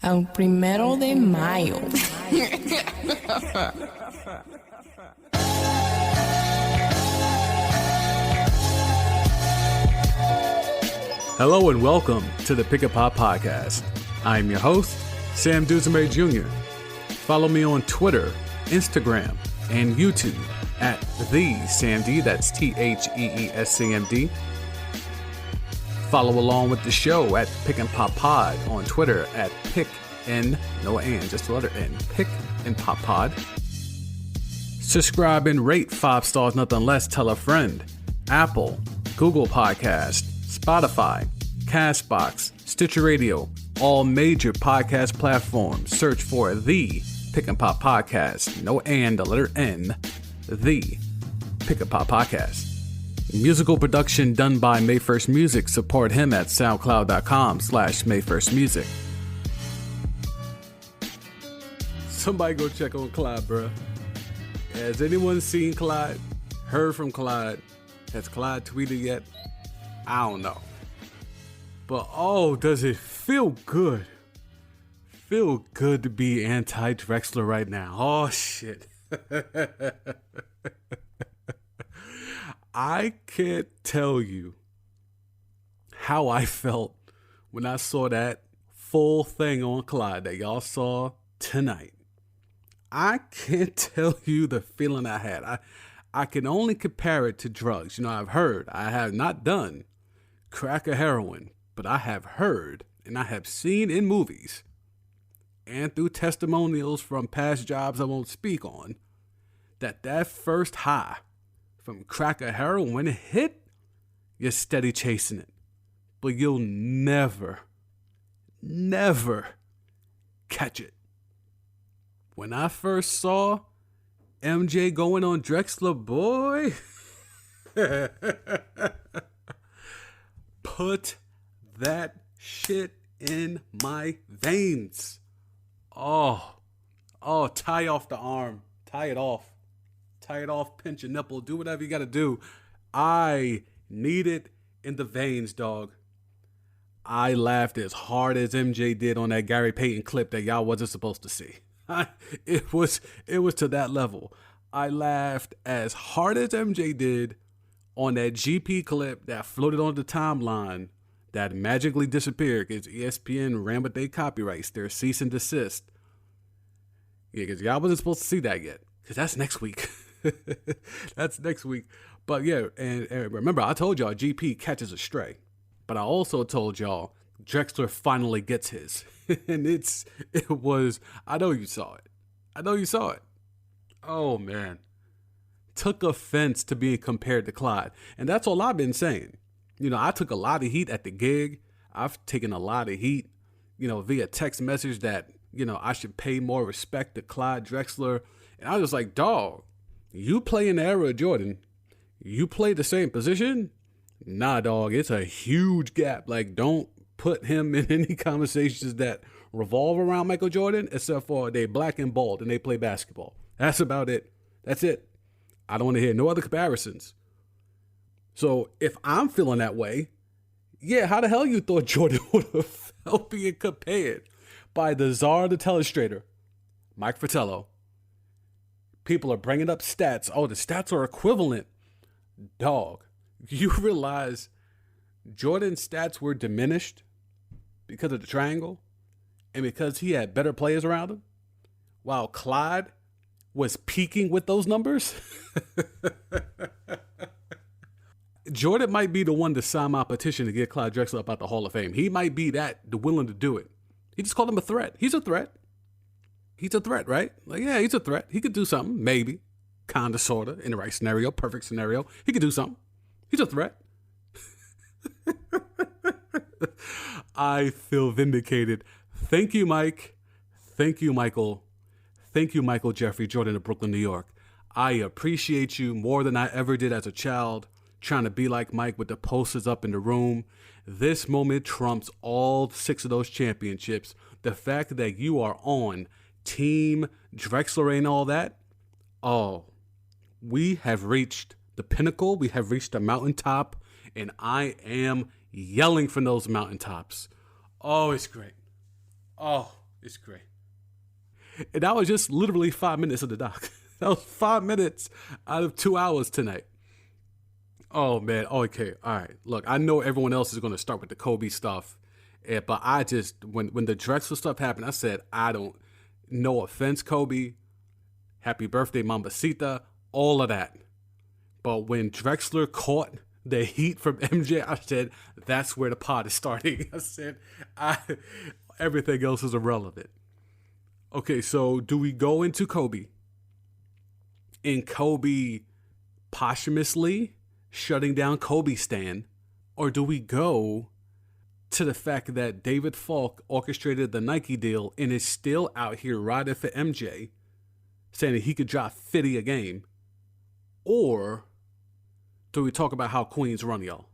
Al 1 de Mayo. Hello and welcome to the Pick and Pop Podcast. I am your host, Sam Dusemay Jr. Follow me on Twitter, Instagram, and YouTube at TheSamD, that's TheEESCMD. Follow along with the show at Pick and Pop Pod on Twitter at Pick N, no and, just the letter N, Pick and Pop Pod. Subscribe and rate 5 stars, nothing less. Tell a friend. Apple, Google Podcast, Spotify, Castbox, Stitcher Radio, all major podcast platforms. Search for The Pick and Pop Podcast, no and, the letter N, The Pick and Pop Podcast. Musical production done by May 1st Music. Support him at soundcloud.com/May1stmusic. Somebody go check on Clyde, bruh. Has anyone seen Clyde? Heard from Clyde? Has Clyde tweeted yet? I don't know. But oh, does it feel good? Feel good to be anti-Drexler right now. Oh, shit. I can't tell you how I felt when I saw that full thing on Clyde that y'all saw tonight. I can't tell you the feeling I had. I can only compare it to drugs. You know, I have not done crack or heroin, but I have heard and I have seen in movies and through testimonials from past jobs I won't speak on that first high from crack or heroin, when it hit, you're steady chasing it. But you'll never catch it. When I first saw MJ going on Drexler, boy, put that shit in my veins. Oh, tie off the arm. Tie it off, pinch your nipple, do whatever you gotta do. I need it in the veins, dog. I laughed as hard as MJ did on that Gary Payton clip that y'all wasn't supposed to see. It was to that level. I laughed as hard as MJ did on that GP clip that floated on the timeline that magically disappeared because ESPN ran with their copyrights, their cease and desist. Yeah, because y'all wasn't supposed to see that yet. Because that's next week. That's next week. But yeah, and remember, I told y'all GP catches a stray. But I also told y'all Drexler finally gets his. And it was, I know you saw it. Oh, man. Took offense to being compared to Clyde. And that's all I've been saying. You know, I took a lot of heat at the gig. I've taken a lot of heat, via text message that, I should pay more respect to Clyde Drexler. And I was like, dog, you play in the era of Jordan. You play the same position? Nah, dog, it's a huge gap. Like, don't put him in any conversations that revolve around Michael Jordan, except for they black and bald and they play basketball. That's about it. That's it. I don't want to hear no other comparisons. So if I'm feeling that way, yeah, how the hell you thought Jordan would have felt being compared by the czar, the telestrator, Mike Fratello? People are bringing up stats. Oh, the stats are equivalent. Dog, you realize Jordan's stats were diminished because of the triangle and because he had better players around him, while Clyde was peaking with those numbers? Jordan might be the one to sign my petition to get Clyde Drexler up out the Hall of Fame. He might be the willing to do it. He just called him a threat. He's a threat. He's a threat, right? Like, yeah, he's a threat. He could do something, maybe, kind of, sort of, in the right scenario, perfect scenario. He could do something. He's a threat. I feel vindicated. Thank you, Mike. Thank you, Michael. Thank you, Michael Jeffrey Jordan of Brooklyn, New York. I appreciate you more than I ever did as a child, trying to be like Mike with the posters up in the room. This moment trumps all 6 of those championships. The fact that you are on Team Drexler and all that, oh, we have reached the pinnacle. We have reached the mountaintop, and I am yelling from those mountaintops. Oh, it's great. Oh, It's great. And that was just literally 5 minutes of the doc. That was 5 minutes out of 2 hours tonight. Oh, man. Okay. All right. Look, I know everyone else is going to start with the Kobe stuff. But I just, when the Drexler stuff happened, I said, no offense, Kobe. Happy birthday, Mambacita. All of that. But when Drexler caught the heat from MJ, I said, that's where the pod is starting. I said, everything else is irrelevant. Okay, so do we go into Kobe? And Kobe posthumously shutting down Kobe Stan? Or do we go to the fact that David Falk orchestrated the Nike deal and is still out here riding for MJ, saying that he could drop 50 a game? Or do we talk about how Queens run, y'all?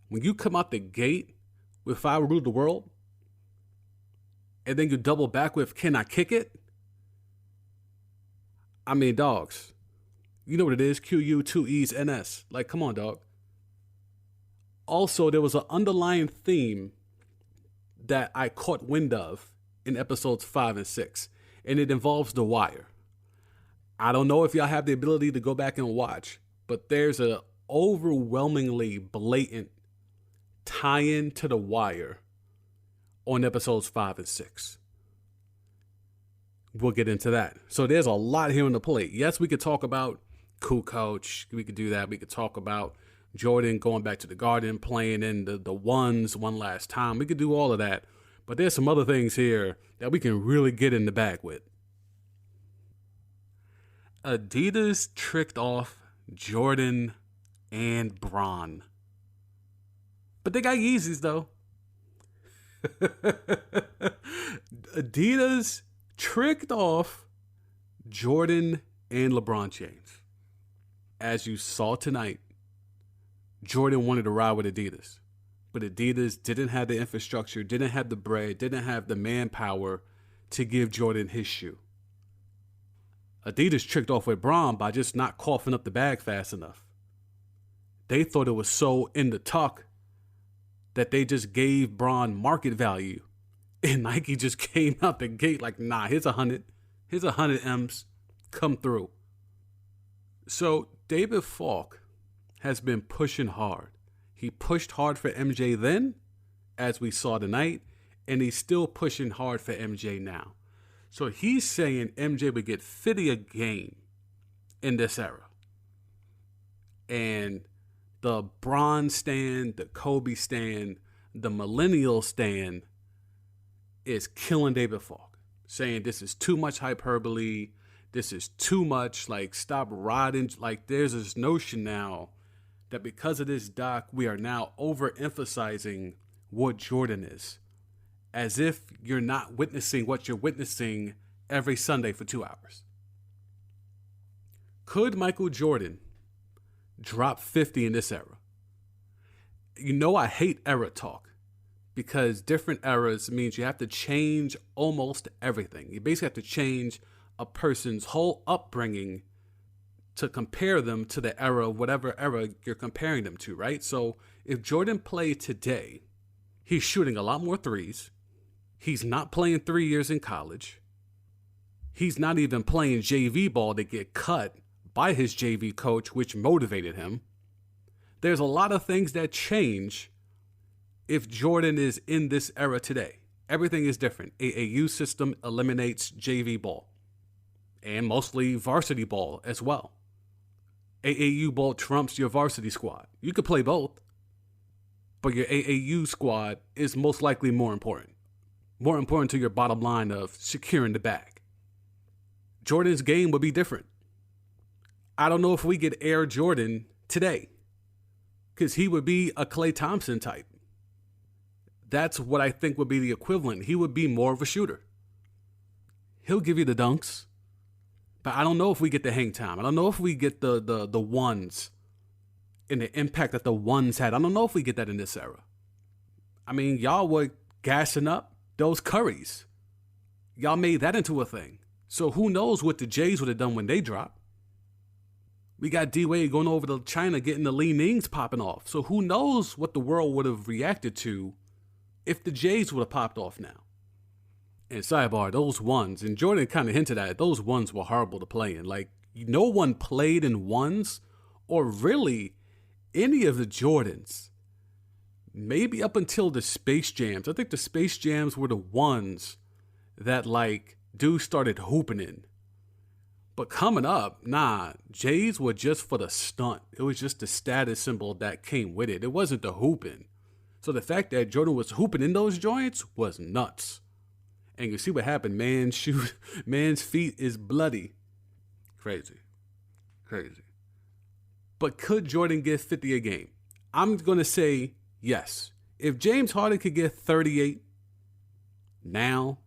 When you come out the gate with "I Rule the World," and then you double back with "Can I kick it?" I mean, dogs, you know what it is, QU, 2 E's, NS. Like, come on, dog. Also, there was an underlying theme that I caught wind of in episodes 5 and 6, and it involves The Wire. I don't know if y'all have the ability to go back and watch, but there's a overwhelmingly blatant tie-in to The Wire on episodes 5 and 6. We'll get into that. So there's a lot here on the plate. Yes, we could talk about Kukoc. We could do that. We could talk about Jordan going back to the Garden, playing in the ones one last time. We could do all of that. But there's some other things here that we can really get in the bag with. Adidas tricked off Jordan and Bron. But they got Yeezys, though. Adidas tricked off Jordan and LeBron James. As you saw tonight, Jordan wanted to ride with Adidas. But Adidas didn't have the infrastructure, didn't have the bread, didn't have the manpower to give Jordan his shoe. Adidas tricked off with Bron by just not coughing up the bag fast enough. They thought it was so in the tuck that they just gave Bron market value. And Nike just came out the gate like, nah, here's 100. Here's 100 M's. Come through. So David Falk has been pushing hard. He pushed hard for MJ then, as we saw tonight, and he's still pushing hard for MJ now. So he's saying MJ would get 50 a game in this era. And the Bron stand, the Kobe stand, the millennial stand is killing David Falk, saying this is too much hyperbole. This is too much, like, stop riding. Like, there's this notion now that because of this doc, we are now overemphasizing what Jordan is, as if you're not witnessing what you're witnessing every Sunday for 2 hours. Could Michael Jordan drop 50 in this era? You know, I hate era talk because different eras means you have to change almost everything. You basically have to change a person's whole upbringing to compare them to the era, whatever era you're comparing them to, right? So if Jordan played today, he's shooting a lot more threes. He's not playing 3 years in college. He's not even playing JV ball to get cut by his JV coach, which motivated him. There's a lot of things that change if Jordan is in this era today. Everything is different. AAU system eliminates JV ball and mostly varsity ball as well. AAU ball trumps your varsity squad. You could play both, but your AAU squad is most likely more important. More important to your bottom line of securing the bag. Jordan's game would be different. I don't know if we get Air Jordan today, because he would be a Klay Thompson type. That's what I think would be the equivalent. He would be more of a shooter. He'll give you the dunks, but I don't know if we get the hang time. I don't know if we get the ones and the impact that the ones had. I don't know if we get that in this era. I mean, y'all were gassing up those Currys. Y'all made that into a thing. So who knows what the Jays would have done when they dropped. We got D-Wade going over to China getting the Li Nings popping off. So who knows what the world would have reacted to if the Jays would have popped off now. And sidebar, those ones, and Jordan kind of hinted at it, those ones were horrible to play in. Like, no one played in ones or really any of the Jordans. Maybe up until the Space Jams. I think the Space Jams were the ones that, like, dudes started hooping in. But coming up, nah, J's were just for the stunt. It was just the status symbol that came with it. It wasn't the hooping. So the fact that Jordan was hooping in those joints was nuts. And you see what happened. Man's feet is bloody. Crazy. But could Jordan get 50 a game? I'm going to say yes. If James Harden could get 38 now,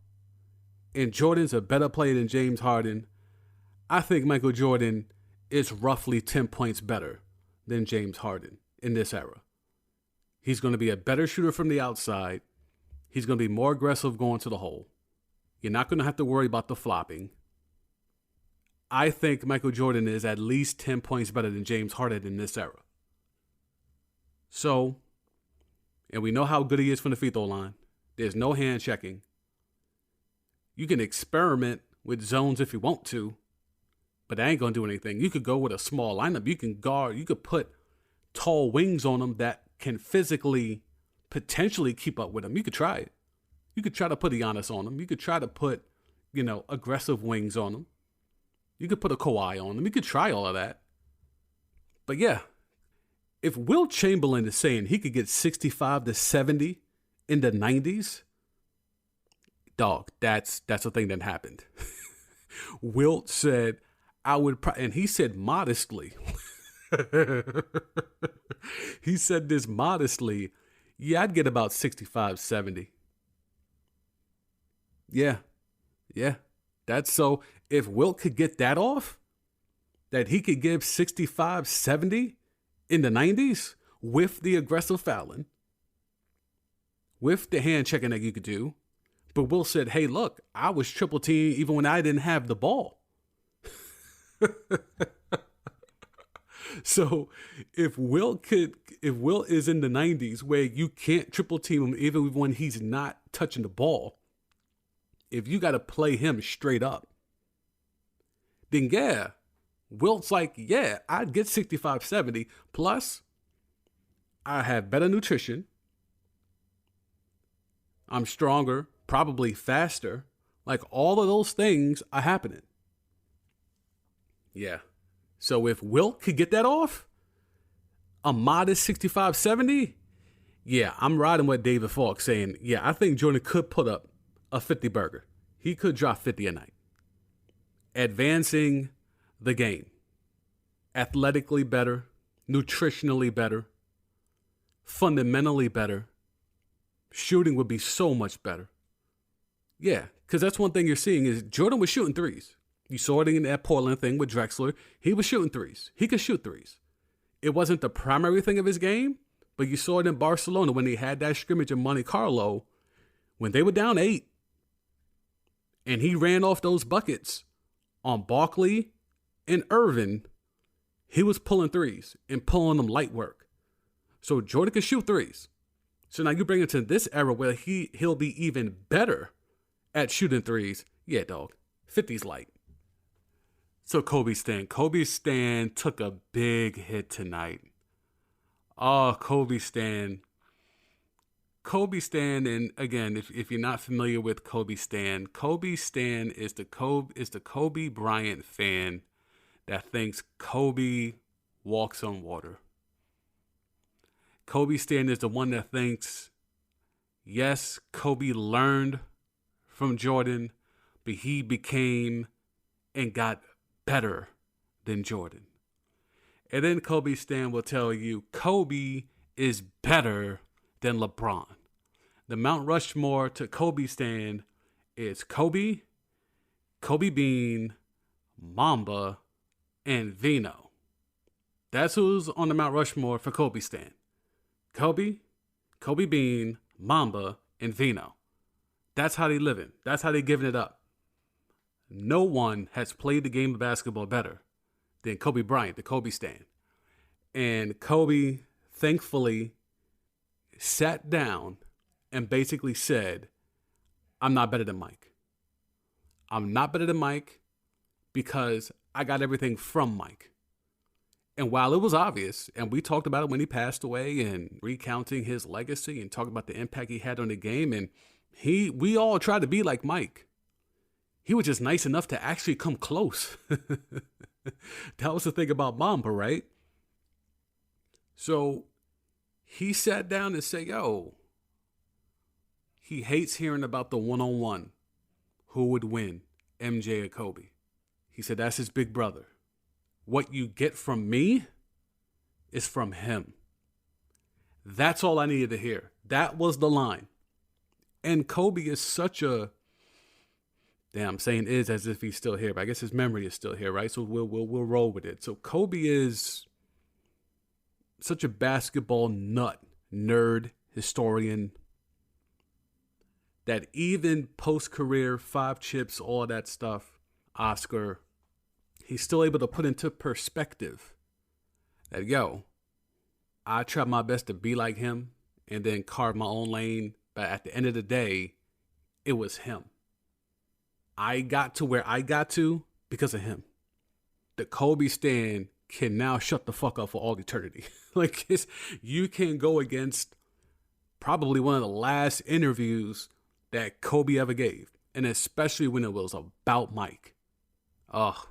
and Jordan's a better player than James Harden, I think Michael Jordan is roughly 10 points better than James Harden in this era. He's going to be a better shooter from the outside. He's going to be more aggressive going to the hole. You're not going to have to worry about the flopping. I think Michael Jordan is at least 10 points better than James Harden in this era. So, and we know how good he is from the free throw line. There's no hand checking. You can experiment with zones if you want to, but that ain't going to do anything. You could go with a small lineup. You could put tall wings on them that can physically, potentially keep up with him. You could try it. You could try to put Giannis on him. You could try to put, aggressive wings on him. You could put a Kawhi on him. You could try all of that. But yeah, if Wilt Chamberlain is saying he could get 65 to 70 in the 90s, dog, that's a thing that happened. Wilt said, and he said modestly, he said this modestly, yeah, I'd get about 65, 70. Yeah. That's so if Wilt could get that off, that he could give 65, 70 in the 90s with the aggressive fouling, with the hand checking that you could do. But Wilt said, hey, look, I was triple team even when I didn't have the ball. So if Wilt is in the 90s where you can't triple team him even when he's not touching the ball, if you got to play him straight up, then yeah, Wilt's like, yeah, I'd get 65, 70. Plus, I have better nutrition. I'm stronger, probably faster. Like all of those things are happening. Yeah. So if Wilt could get that off, a modest 65, 70, yeah, I'm riding with David Falk saying, yeah, I think Jordan could put up a 50 burger. He could drop 50 a night. Advancing the game. Athletically better, nutritionally better, fundamentally better. Shooting would be so much better. Yeah, because that's one thing you're seeing is Jordan was shooting threes. You saw it in that Portland thing with Drexler. He was shooting threes. He could shoot threes. It wasn't the primary thing of his game, but you saw it in Barcelona when they had that scrimmage in Monte Carlo when they were down 8. And he ran off those buckets on Barkley and Irvin. He was pulling threes and pulling them light work. So Jordan can shoot threes. So now you bring it to this era where he'll be even better at shooting threes. Yeah, dog. 50's light. So Kobe Stan took a big hit tonight. Oh, Kobe Stan, and again, if you're not familiar with Kobe Stan is the Kobe Bryant fan that thinks Kobe walks on water. Kobe Stan is the one that thinks, yes, Kobe learned from Jordan, but he became and got better than Jordan. And then Kobe Stan will tell you Kobe is better than LeBron. The Mount Rushmore to Kobe Stan is Kobe Bean, Mamba, and Vino. That's who's on the Mount Rushmore for Kobe Stan. Kobe Bean, Mamba, and Vino. That's how they living. That's how they giving it up. No one has played the game of basketball better than Kobe Bryant, the Kobe Stan. And Kobe, thankfully, sat down and basically said, I'm not better than Mike. I'm not better than Mike because I got everything from Mike. And while it was obvious, and we talked about it when he passed away and recounting his legacy and talking about the impact he had on the game, and we all tried to be like Mike. He was just nice enough to actually come close. That was the thing about Mamba, right? So he sat down and said, yo, he hates hearing about the one-on-one. Who would win, MJ or Kobe? He said, that's his big brother. What you get from me is from him. That's all I needed to hear. That was the line. And Kobe is such a, damn, I'm saying is as if he's still here, but I guess his memory is still here, right? So we'll roll with it. So Kobe is such a basketball nut, nerd, historian, that even post-career, 5 chips, all that stuff, Oscar, he's still able to put into perspective that, yo, I tried my best to be like him and then carve my own lane. But at the end of the day, it was him. I got to where I got to because of him. The Kobe stan can now shut the fuck up for all eternity. Like, you can go against probably one of the last interviews that Kobe ever gave. And especially when it was about Mike. Oh,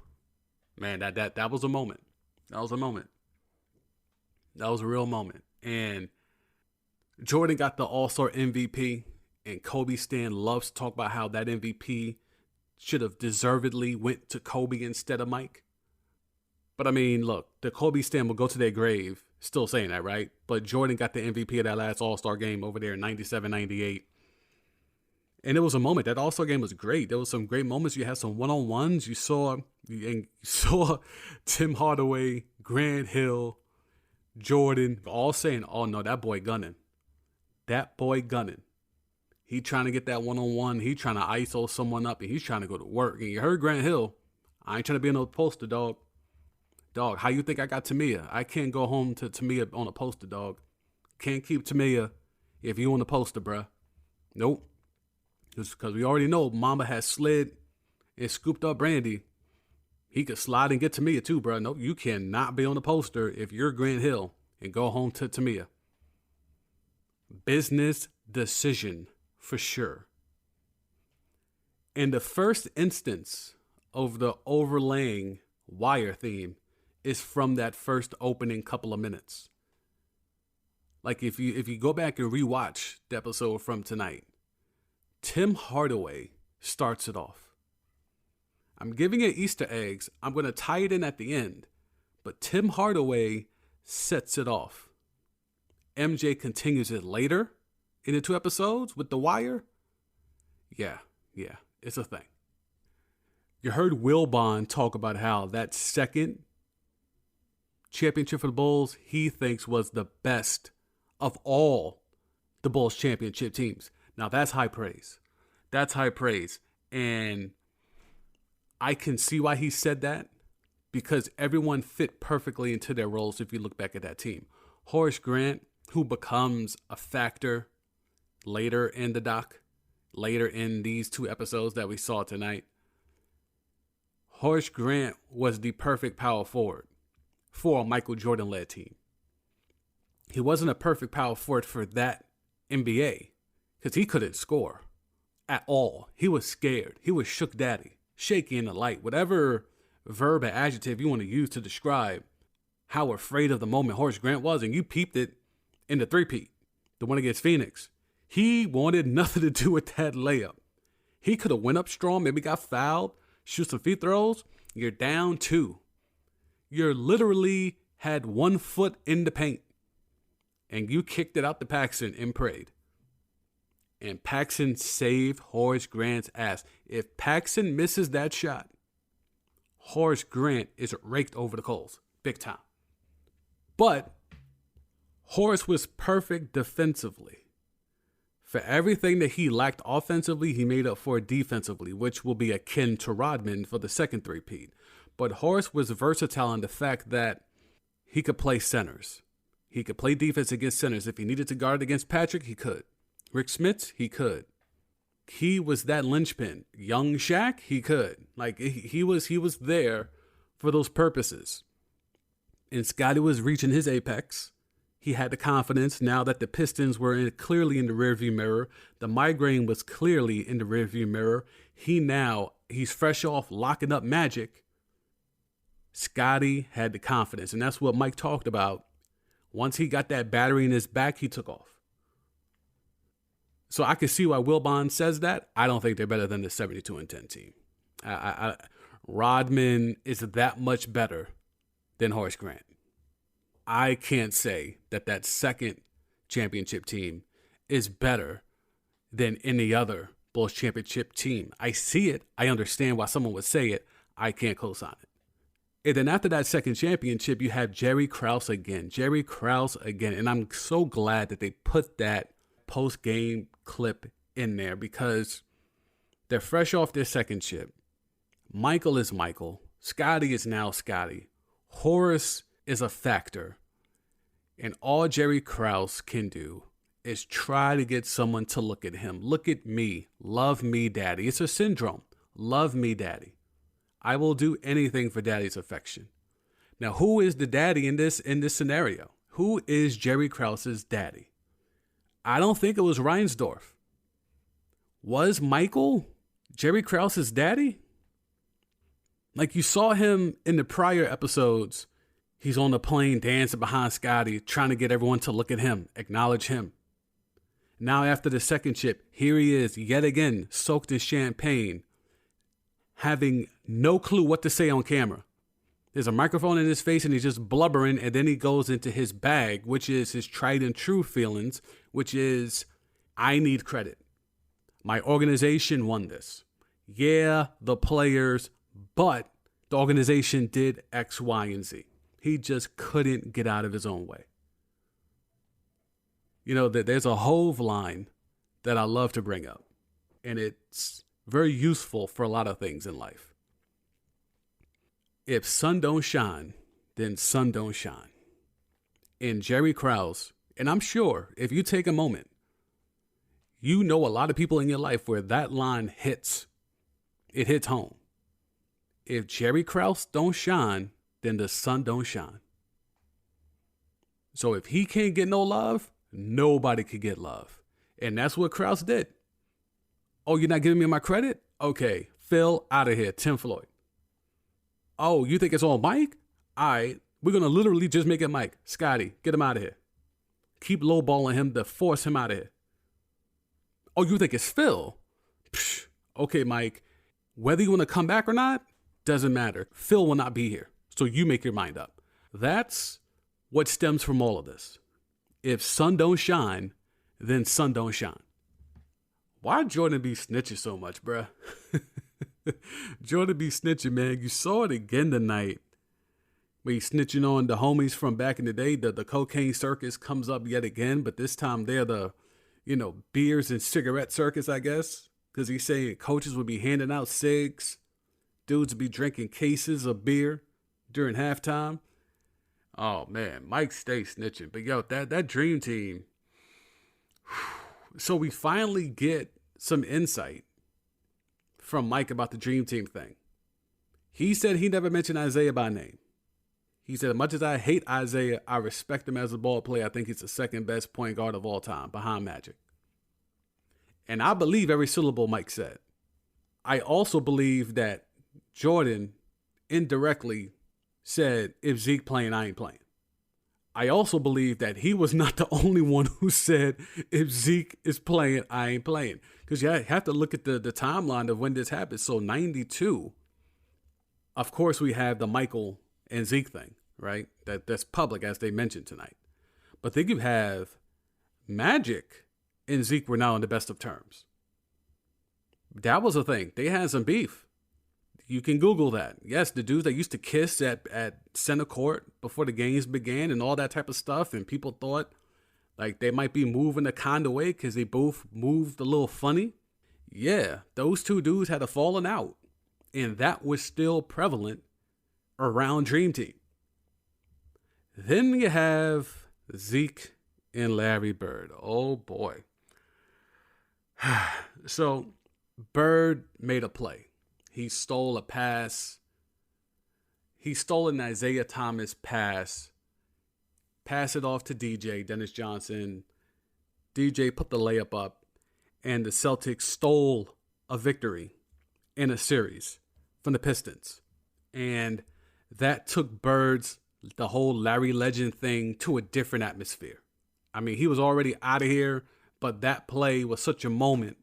man, that was a moment. That was a moment. That was a real moment. And Jordan got the All-Star MVP. And Kobe stan loves to talk about how that MVP should have deservedly went to Kobe instead of Mike. But I mean, look, the Kobe stan will go to their grave still saying that, right? But Jordan got the MVP of that last All-Star game over there in 97, 98. And it was a moment. That All-Star game was great. There was some great moments. You had some one-on-ones. You saw Tim Hardaway, Grant Hill, Jordan, all saying, oh, no, that boy gunning. That boy gunning. He trying to get that one-on-one. He trying to ISO someone up, and he's trying to go to work. And you heard Grant Hill. I ain't trying to be on no poster, dog. Dog, how you think I got Tamia? I can't go home to Tamia on a poster, dog. Can't keep Tamia if you on the poster, bruh. Nope. Just because we already know Mamba has slid and scooped up Brandy. He could slide and get Tamia too, bruh. Nope, you cannot be on the poster if you're Grant Hill and go home to Tamia. Business decision for sure. And the first instance of the overlaying wire theme is from that first opening couple of minutes. Like if you go back and rewatch the episode from tonight, Tim Hardaway starts it off. I'm giving it Easter eggs. I'm going to tie it in at the end. But Tim Hardaway sets it off. MJ continues it later in the 2 episodes with The Wire. Yeah, it's a thing. You heard Wilbon talk about how that second championship for the Bulls, he thinks was the best of all the Bulls championship teams. Now that's high praise. That's high praise. And I can see why he said that, because everyone fit perfectly into their roles if you look back at that team. Horace Grant, who becomes a factor later in the doc, later in these 2 episodes that we saw tonight. Horace Grant was the perfect power forward for a Michael Jordan-led team. He wasn't a perfect power forward for that NBA because he couldn't score at all. He was scared. He was shook daddy, shaky in the light, whatever verb or adjective you want to use to describe how afraid of the moment Horace Grant was. And you peeped it in the 3-peat, the one against Phoenix. He wanted nothing to do with that layup. He could have went up strong, maybe got fouled, shoot some free throws. You're down 2. You're literally had 1 foot in the paint. And you kicked it out to Paxson and prayed. And Paxson saved Horace Grant's ass. If Paxson misses that shot, Horace Grant is raked over the coals. Big time. But Horace was perfect defensively. For everything that he lacked offensively, he made up for it defensively, which will be akin to Rodman for the second 3-peat. But Horace was versatile in the fact that he could play centers. He could play defense against centers. If he needed to guard against Patrick, he could. Rick Smits, he could. he was that linchpin. Young Shaq, he could. Like, he was there for those purposes. And Scottie was reaching his apex. He had the confidence now that the Pistons were clearly in the rearview mirror. The migraine was clearly in the rearview mirror. He's fresh off locking up Magic. Scottie had the confidence, and that's what Mike talked about. Once he got that battery in his back, he took off. So I can see why Wilbon says that. I don't think they're better than the 72-10 team. Rodman is that much better than Horace Grant. I can't say that second championship team is better than any other Bulls championship team. I see it. I understand why someone would say it. I can't co-sign it. And then after that second championship, you have Jerry Krause again. And I'm so glad that they put that post-game clip in there because they're fresh off their second chip. Michael is Michael. Scottie is now Scottie. Horace is a factor. And all Jerry Krause can do is try to get someone to look at him. Look at me. Love me, daddy. It's a syndrome. Love me, daddy. I will do anything for daddy's affection. Now, who is the daddy in this scenario? Who is Jerry Krause's daddy? I don't think it was Reinsdorf. Was Michael Jerry Krause's daddy? Like, you saw him in the prior episodes. He's on the plane dancing behind Scottie, trying to get everyone to look at him, acknowledge him. Now, after the second chip, here he is yet again, soaked in champagne, having no clue what to say on camera. There's a microphone in his face and he's just blubbering, and then he goes into his bag, which is his tried and true feelings, which is, I need credit. My organization won this. Yeah, the players, but the organization did X, Y, and Z. He just couldn't get out of his own way. You know, there's a Hove line that I love to bring up, and it's very useful for a lot of things in life. If sun don't shine, then sun don't shine. And Jerry Krause, and I'm sure if you take a moment, you know a lot of people in your life where that line hits. It hits home. If Jerry Krause don't shine, then the sun don't shine. So if he can't get no love, nobody could get love. And that's what Krause did. Oh, you're not giving me my credit? Okay, Phil, out of here. Tim Floyd. Oh, you think it's all Mike? All right, we're going to literally just make it Mike. Scottie, get him out of here. Keep lowballing him to force him out of here. Oh, you think it's Phil? Psh, okay, Mike, whether you want to come back or not, doesn't matter. Phil will not be here. So you make your mind up. That's what stems from all of this. If sun don't shine, then sun don't shine. Why Jordan be snitching so much, bruh? Jordan be snitching, man. You saw it again tonight. When he's snitching on the homies from back in the day. The cocaine circus comes up yet again, but this time they're the, beers and cigarette circus, I guess. Because he's saying coaches would be handing out cigs. Dudes would be drinking cases of beer during halftime. Oh, man. Mike stays snitching. But, yo, that dream team. So we finally get some insight from Mike about the dream team thing. He said he never mentioned Isaiah by name. He said, as much as I hate Isaiah, I respect him as a ball player. I think he's the second best point guard of all time behind Magic. And I believe every syllable Mike said. I also believe that Jordan indirectly said, if Zeke playing, I ain't playing. I also believe that he was not the only one who said, if Zeke is playing, I ain't playing. Because you have to look at the timeline of when this happened. So 92, of course, we have the Michael and Zeke thing, right? That's public, as they mentioned tonight. But then you have Magic and Zeke were now on the best of terms. That was a thing. They had some beef. You can Google that. Yes, the dudes that used to kiss at center court before the games began and all that type of stuff. And people thought like they might be moving a kind of way because they both moved a little funny. Yeah, those two dudes had a falling out. And that was still prevalent around Dream Team. Then you have Zeke and Larry Bird. Oh, boy. So Bird made a play. He stole a pass. He stole an Isaiah Thomas pass, passed it off to DJ, Dennis Johnson. DJ put the layup up, and the Celtics stole a victory in a series from the Pistons. And that took the whole Larry Legend thing to a different atmosphere. I mean, he was already out of here, but that play was such a moment.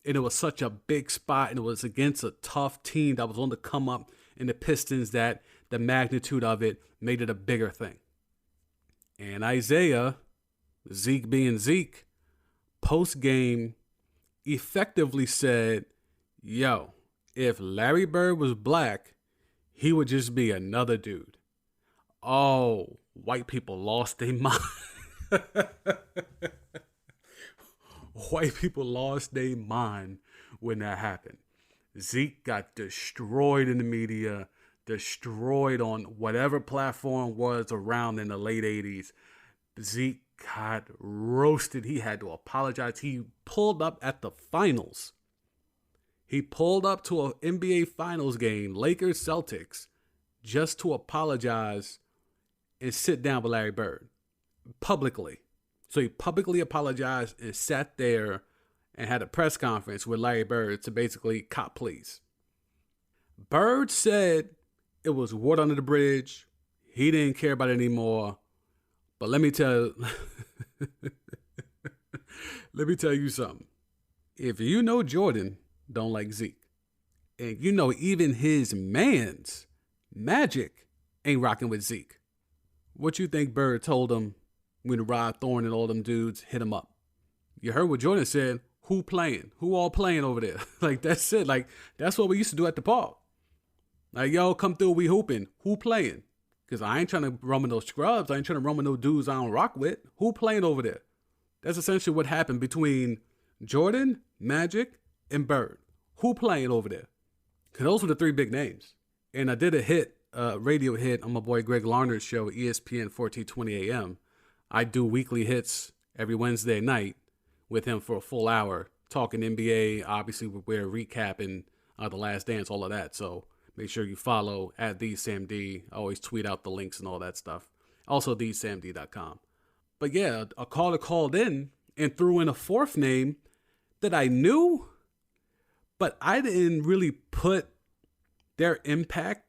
And it was such a big spot, and it was against a tough team that was on the come up in the Pistons that the magnitude of it made it a bigger thing. And Isaiah, Zeke being Zeke, post-game effectively said, yo, if Larry Bird was black, he would just be another dude. Oh, white people lost their mind. White people lost their mind when that happened. Zeke got destroyed in the media, destroyed on whatever platform was around in the late 80s. Zeke got roasted. He had to apologize. He pulled up at the finals. He pulled up to an NBA Finals game, Lakers Celtics, just to apologize and sit down with Larry Bird publicly. So he publicly apologized and sat there and had a press conference with Larry Bird to basically cop please. Bird said it was water under the bridge. He didn't care about it anymore. But let me tell you something. If you know Jordan don't like Zeke, and you know even his man's Magic ain't rocking with Zeke, what you think Bird told him when Rod Thorne and all them dudes hit him up? You heard what Jordan said. Who playing? Who all playing over there? Like, that's it. Like, that's what we used to do at the park. Like, yo, come through, we hooping. Who playing? Because I ain't trying to run with no scrubs. I ain't trying to run with no dudes I don't rock with. Who playing over there? That's essentially what happened between Jordan, Magic, and Bird. Who playing over there? Because those were the three big names. And I did a radio hit on my boy Greg Larner's show, ESPN 1420 AM. I do weekly hits every Wednesday night with him for a full hour, talking NBA. Obviously, we're recapping The Last Dance, all of that. So make sure you follow at TheSamD. I always tweet out the links and all that stuff. Also, TheSamD.com. But yeah, a caller called in and threw in a fourth name that I knew, but I didn't really put their impact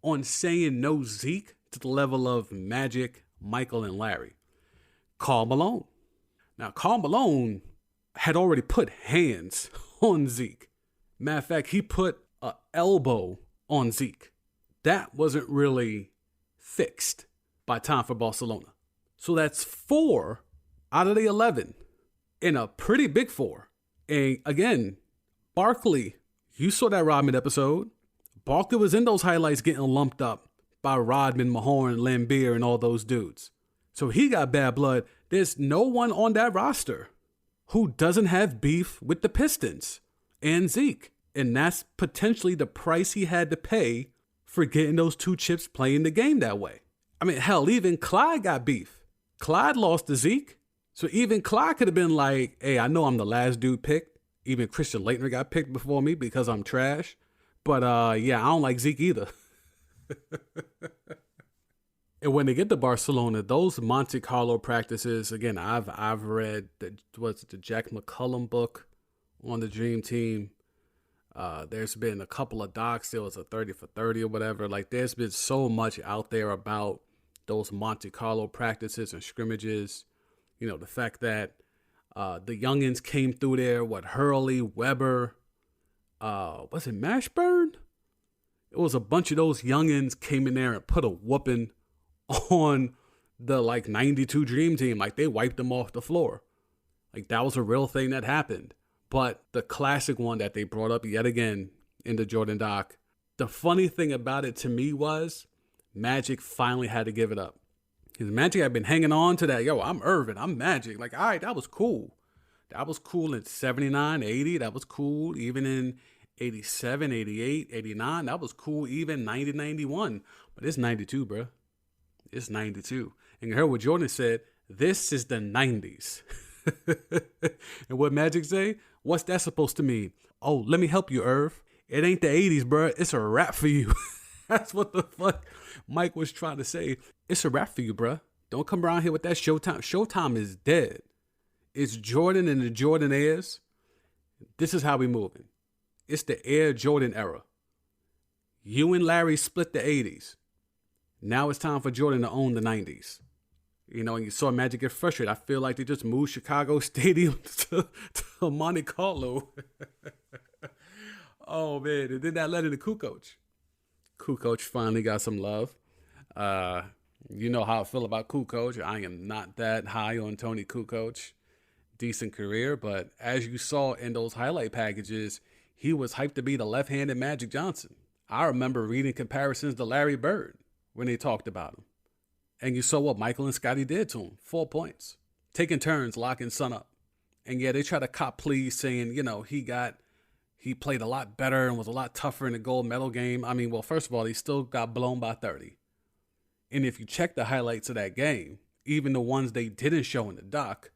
on saying no Zeke to the level of Magic, Michael, and Larry. Karl Malone. Now, Karl Malone had already put hands on Zeke. Matter of fact, he put an elbow on Zeke. That wasn't really fixed by time for Barcelona. So that's 4 out of the 11 in a pretty big 4. And again, Barkley, you saw that Rodman episode. Barkley was in those highlights getting lumped up by Rodman, Mahorn, Lambeer, and all those dudes. So he got bad blood. There's no one on that roster who doesn't have beef with the Pistons and Zeke. And that's potentially the price he had to pay for getting those 2 chips playing the game that way. I mean, hell, even Clyde got beef. Clyde lost to Zeke. So even Clyde could have been like, hey, I know I'm the last dude picked. Even Christian Laettner got picked before me because I'm trash. But yeah, I don't like Zeke either. And when they get to Barcelona, those Monte Carlo practices, again, I've read the Jack McCullum book on the Dream Team. There's been a couple of docs. There was a 30 for 30 or whatever. Like, there's been so much out there about those Monte Carlo practices and scrimmages. You know, the fact that the youngins came through there, Hurley, Weber, was it Mashburn? It was a bunch of those youngins came in there and put a whooping on the 92 Dream Team. Like, they wiped them off the floor. Like, that was a real thing that happened. But the classic one that they brought up yet again in the Jordan doc, the funny thing about it to me was Magic finally had to give it up. Because Magic had been hanging on to that. Yo, I'm Irvin. I'm Magic. Like, all right, that was cool. That was cool in 79, 80. That was cool even in 87, 88, 89. That was cool even 90, 91. But it's 92, bro. It's 92. And you heard what Jordan said. This is the 90s. And what Magic say? What's that supposed to mean? Oh, let me help you, Irv. It ain't the 80s, bro. It's a wrap for you. That's what the fuck Mike was trying to say. It's a wrap for you, bro. Don't come around here with that Showtime. Showtime is dead. It's Jordan and the Jordan Airs. This is how we moving. It's the Air Jordan era. You and Larry split the 80s. Now it's time for Jordan to own the 90s. You know, and you saw Magic get frustrated. I feel like they just moved Chicago Stadium to Monte Carlo. Oh, man. And then that led into Kukoc. Kukoc finally got some love. You know how I feel about Kukoc. I am not that high on Tony Kukoc. Decent career, but as you saw in those highlight packages, he was hyped to be the left-handed Magic Johnson. I remember reading comparisons to Larry Bird when they talked about him. And you saw what Michael and Scotty did to him. 4 points. Taking turns locking Son up. And yeah, they try to cop pleas saying, you know, he played a lot better and was a lot tougher in the gold medal game. I mean, well, first of all, he still got blown by 30. And if you check the highlights of that game, even the ones they didn't show in the doc,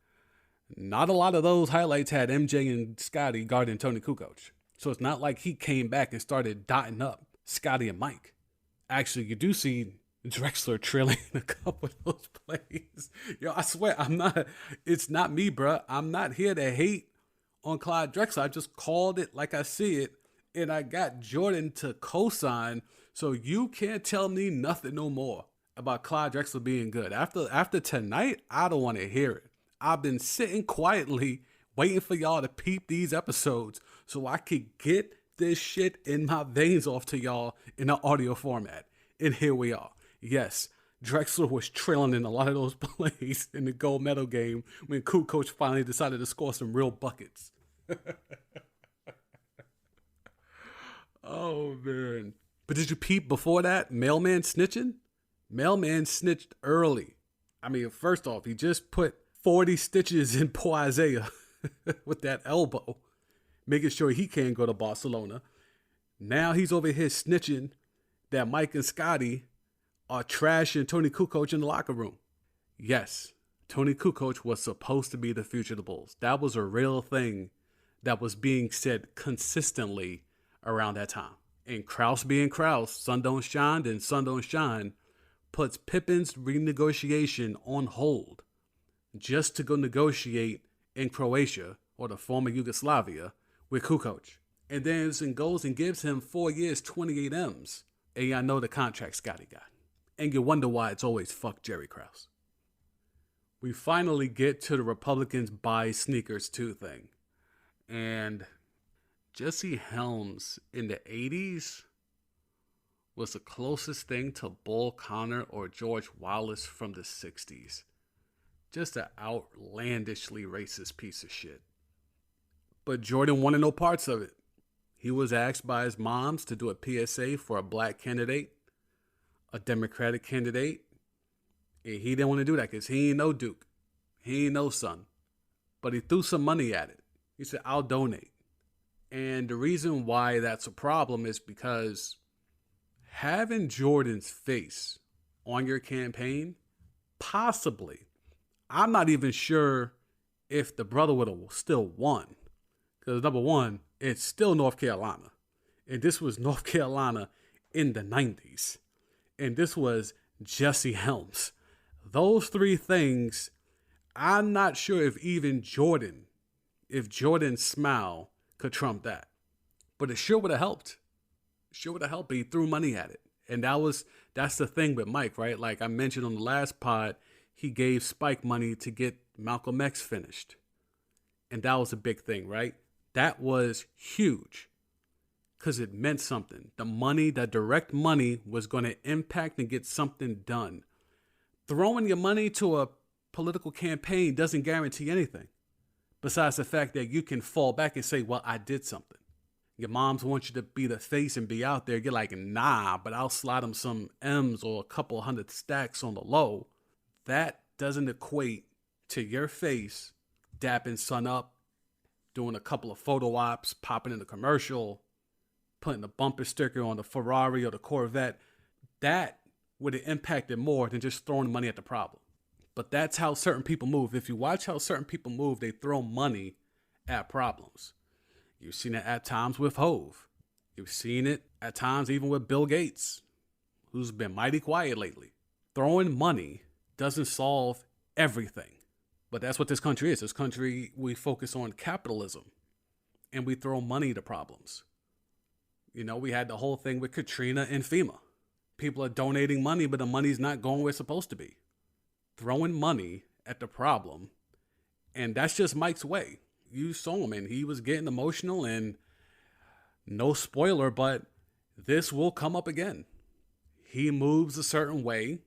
not a lot of those highlights had MJ and Scotty guarding Tony Kukoc. So it's not like he came back and started dotting up Scotty and Mike. Actually, you do see Drexler trailing a couple of those plays. Yo, I swear, it's not me, bro. I'm not here to hate on Clyde Drexler. I just called it like I see it, and I got Jordan to co-sign, so you can't tell me nothing no more about Clyde Drexler being good. After tonight, I don't want to hear it. I've been sitting quietly waiting for y'all to peep these episodes so I could get this shit in my veins off to y'all in an audio format. And here we are. Yes, Drexler was trailing in a lot of those plays in the gold medal game when Kukoc finally decided to score some real buckets. Oh, man. But did you peep before that? Mailman snitching? Mailman snitched early. I mean, first off, he just put 40 stitches in poor Isaiah with that elbow, making sure he can't go to Barcelona. Now he's over here snitching that Mike and Scotty are trashing Tony Kukoc in the locker room. Yes, Tony Kukoc was supposed to be the future of the Bulls. That was a real thing that was being said consistently around that time. And Krause being Krause, sun don't shine, then sun don't shine, puts Pippen's renegotiation on hold just to go negotiate in Croatia or the former Yugoslavia with Kukoc. And then goes and gives him 4 years, 28 M's. And I know the contract Scotty got. And you wonder why it's always fuck Jerry Krause. We finally get to the Republicans buy sneakers too thing. And Jesse Helms in the 80s was the closest thing to Bull Connor or George Wallace from the 60s. Just an outlandishly racist piece of shit. But Jordan wanted no parts of it. He was asked by his moms to do a PSA for a black candidate, a Democratic candidate. And he didn't want to do that because he ain't no Duke. He ain't no son. But he threw some money at it. He said, I'll donate. And the reason why that's a problem is because having Jordan's face on your campaign, possibly, I'm not even sure if the brother would have still won. Because number one, it's still North Carolina. And this was North Carolina in the 90s. And this was Jesse Helms. Those three things, I'm not sure if even Jordan's smile could trump that. But it sure would have helped. It sure would have helped, but he threw money at it. And that's the thing with Mike, right? Like I mentioned on the last pod, he gave Spike money to get Malcolm X finished. And that was a big thing, right? That was huge because it meant something. The money, that direct money was going to impact and get something done. Throwing your money to a political campaign doesn't guarantee anything besides the fact that you can fall back and say, well, I did something. Your moms want you to be the face and be out there. You're like, nah, but I'll slide them some M's or a couple hundred stacks on the low. That doesn't equate to your face dapping son up, doing a couple of photo ops, popping in a commercial, putting a bumper sticker on the Ferrari or the Corvette. That would have impacted more than just throwing money at the problem. But that's how certain people move. If you watch how certain people move, they throw money at problems. You've seen it at times with Hove. You've seen it at times even with Bill Gates, who's been mighty quiet lately. Throwing money doesn't solve everything. But that's what this country is. This country, we focus on capitalism and we throw money to problems. You know, we had the whole thing with Katrina and FEMA. People are donating money, but the money's not going where it's supposed to be. Throwing money at the problem. And that's just Mike's way. You saw him and he was getting emotional, and no spoiler, but this will come up again. He moves a certain way,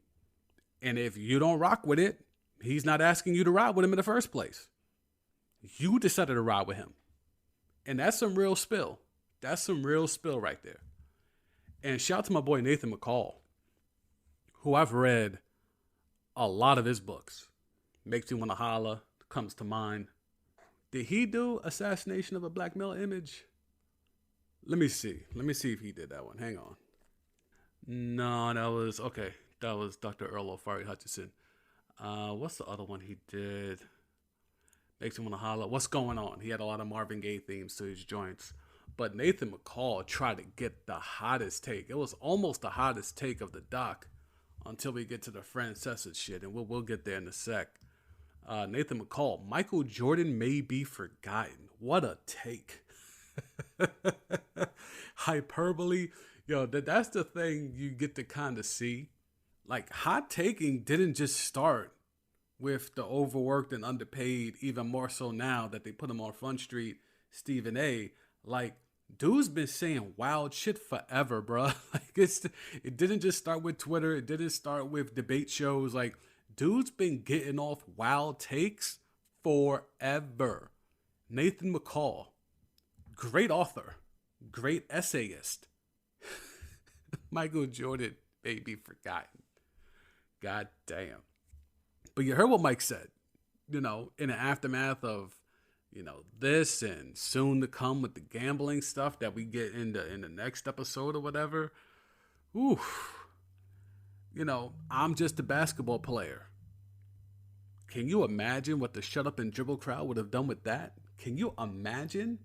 and if you don't rock with it, he's not asking you to ride with him in the first place. You decided to ride with him. And that's some real spill. That's some real spill right there. And shout out to my boy Nathan McCall, who I've read a lot of his books. Makes you want to holla, comes to mind. Did he do Assassination of a Black Male Image? Let me see. Let me see if he did that one. Hang on. No, that was, okay. That was Dr. Earl O'Farrill Hutchinson. What's the other one he did? Makes him want to holler. What's going on? He had a lot of Marvin Gaye themes to his joints. But Nathan McCall tried to get the hottest take. It was almost the hottest take of the doc until we get to the Francesis shit, and we'll get there in a sec. Nathan McCall, Michael Jordan may be forgotten. What a take. Hyperbole. Yo, that's the thing you get to kind of see. Like, hot taking didn't just start with the overworked and underpaid, even more so now that they put him on Front Street, Stephen A. Like, dude's been saying wild shit forever, bro. Like, it didn't just start with Twitter. It didn't start with debate shows. Like, dude's been getting off wild takes forever. Nathan McCall, great author, great essayist. Michael Jordan may be forgotten. God damn. But you heard what Mike said, you know, in the aftermath of, you know, this and soon to come with the gambling stuff that we get in the next episode or whatever. Ooh. You know, I'm just a basketball player. Can you imagine what the shut up and dribble crowd would have done with that? Can you imagine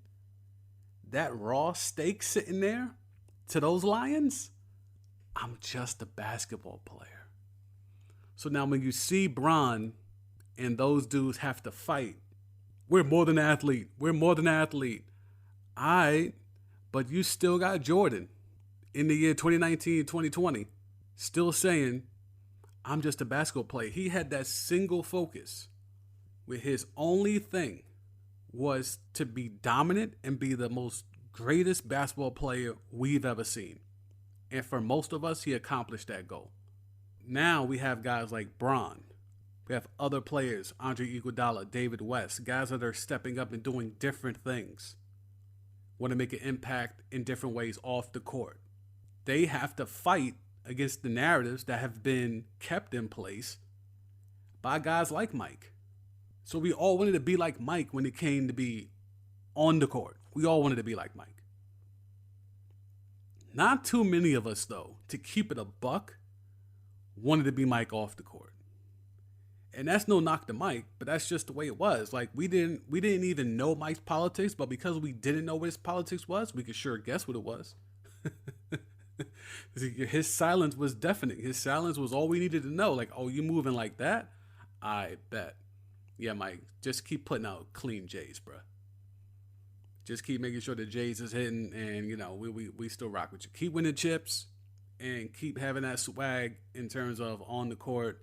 that raw steak sitting there to those Lions? I'm just a basketball player. So now when you see Bron and those dudes have to fight, we're more than athlete. We're more than athlete. All right, but you still got Jordan in the year 2019, 2020, still saying, I'm just a basketball player. He had that single focus where his only thing was to be dominant and be the most greatest basketball player we've ever seen. And for most of us, he accomplished that goal. Now we have guys like Bron. We have other players, Andre Iguodala, David West, guys that are stepping up and doing different things, want to make an impact in different ways off the court. They have to fight against the narratives that have been kept in place by guys like Mike. So we all wanted to be like Mike when it came to be on the court. We all wanted to be like Mike. Not too many of us, though, to keep it a buck, wanted to be Mike off the court. And that's no knock to Mike, but that's just the way it was. Like, we didn't even know Mike's politics, but because we didn't know what his politics was, we could sure guess what it was. His silence was deafening. His silence was all we needed to know. Like, oh, you moving like that? I bet. Yeah, Mike, just keep putting out clean J's, bro. Just keep making sure the J's is hitting, and, you know, we still rock with you. Keep winning chips and keep having that swag in terms of on the court,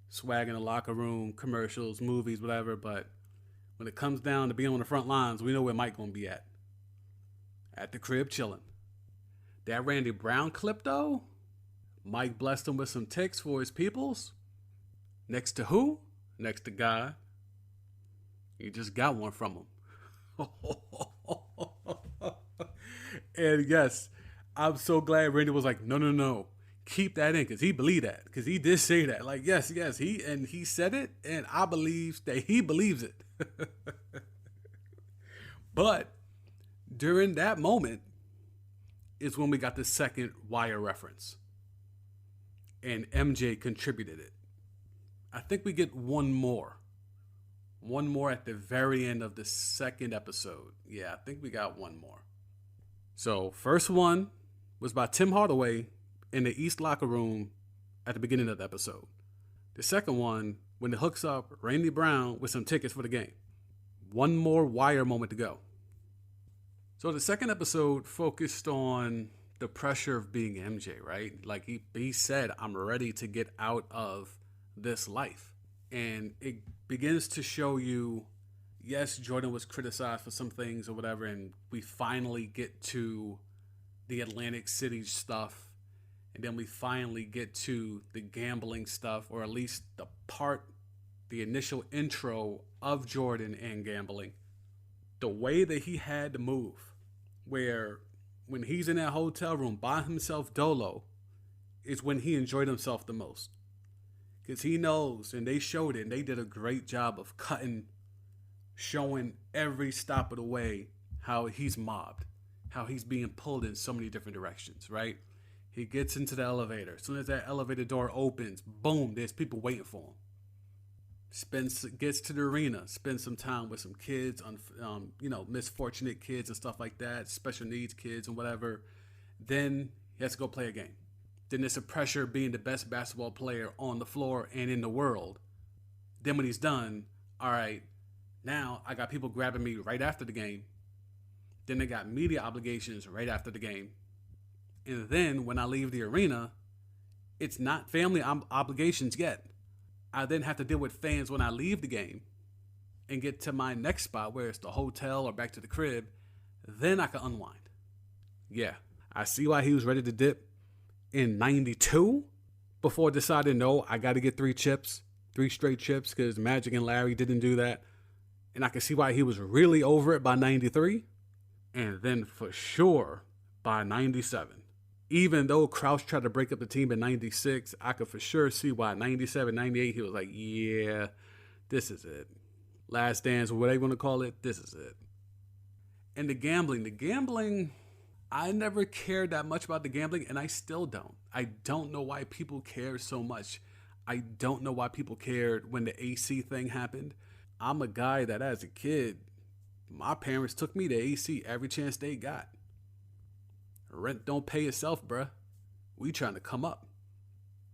swag in the locker room, commercials, movies, whatever. But when it comes down to being on the front lines, we know where Mike gonna be at. At the crib chilling. That Randy Brown clip, though, Mike blessed him with some ticks for his peoples. Next to who? Next to God. He just got one from him. And yes, I'm so glad Randy was like, no. Keep that in, because he believed that. Because he did say that. Like, yes, he said it, and I believe that he believes it. But during that moment is when we got the second Wire reference. And MJ contributed it. I think we get one more One more at the very end of the second episode. Yeah, I think we got one more. So, first one was by Tim Hardaway in the East locker room at the beginning of the episode. The second one, when it hooks up Randy Brown with some tickets for the game. One more wire moment to go. So the second episode focused on the pressure of being MJ, right? Like he said, I'm ready to get out of this life. And it begins to show you, yes, Jordan was criticized for some things or whatever, and we finally get to the Atlantic City stuff. And then we finally get to the gambling stuff, or at least the initial intro of Jordan and gambling. The way that he had to move, where when he's in that hotel room by himself dolo, is when he enjoyed himself the most. Because he knows, and they showed it, and they did a great job of showing every stop of the way how he's mobbed, how he's being pulled in so many different directions, right? He gets into the elevator. As soon as that elevator door opens, boom, there's people waiting for him. Gets to the arena, spends some time with some kids, misfortunate kids and stuff like that, special needs kids and whatever. Then he has to go play a game. Then there's a pressure of being the best basketball player on the floor and in the world. Then when he's done, all right, now I got people grabbing me right after the game. Then they got media obligations right after the game. And then when I leave the arena, it's not family obligations yet. I then have to deal with fans when I leave the game and get to my next spot, where it's the hotel or back to the crib. Then I can unwind. Yeah, I see why he was ready to dip in 92 before deciding, no, I got to get 3 straight chips, because Magic and Larry didn't do that. And I can see why he was really over it by 93. And then for sure by 97. Even though Krause tried to break up the team in 96, I could for sure see why 97, 98, he was like, yeah, this is it. Last dance, whatever you want to call it, this is it. And the gambling, I never cared that much about the gambling, and I still don't. I don't know why people care so much. I don't know why people cared when the AC thing happened. I'm a guy that as a kid, my parents took me to AC every chance they got. Rent don't pay itself, bruh. We trying to come up.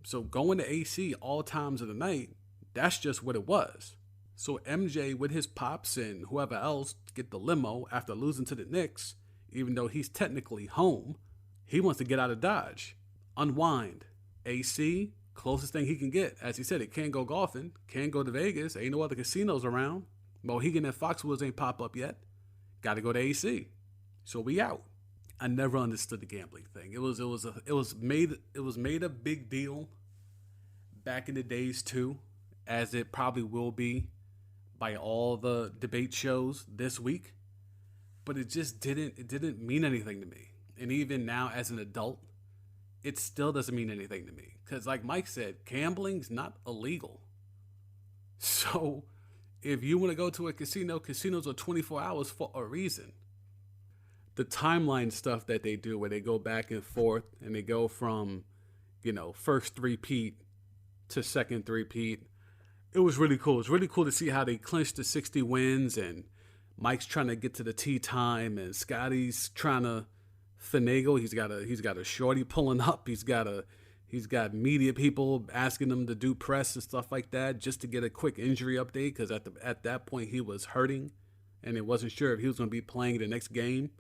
So going to AC all times of the night, that's just what it was. So MJ with his pops and whoever else get the limo after losing to the Knicks, even though he's technically home, he wants to get out of Dodge, unwind. AC, closest thing he can get. As he said, it can't go golfing, can't go to Vegas, ain't no other casinos around. Mohegan and Foxwoods ain't pop up yet. Got to go to AC. So we out. I never understood the gambling thing. It was made a big deal back in the days too, as it probably will be by all the debate shows this week. But it just didn't mean anything to me. And even now as an adult, it still doesn't mean anything to me. Because like Mike said, gambling's not illegal. So if you want to go to a casino, casinos are 24 hours for a reason. The timeline stuff that they do, where they go back and forth and they go from, first three-peat to second three-peat. It was really cool. It's really cool to see how they clinched the 60 wins, and Mike's trying to get to the tea time, and Scotty's trying to finagle. He's got a shorty pulling up. He's got media people asking him to do press and stuff like that just to get a quick injury update, because at that point he was hurting and it wasn't sure if he was going to be playing the next game.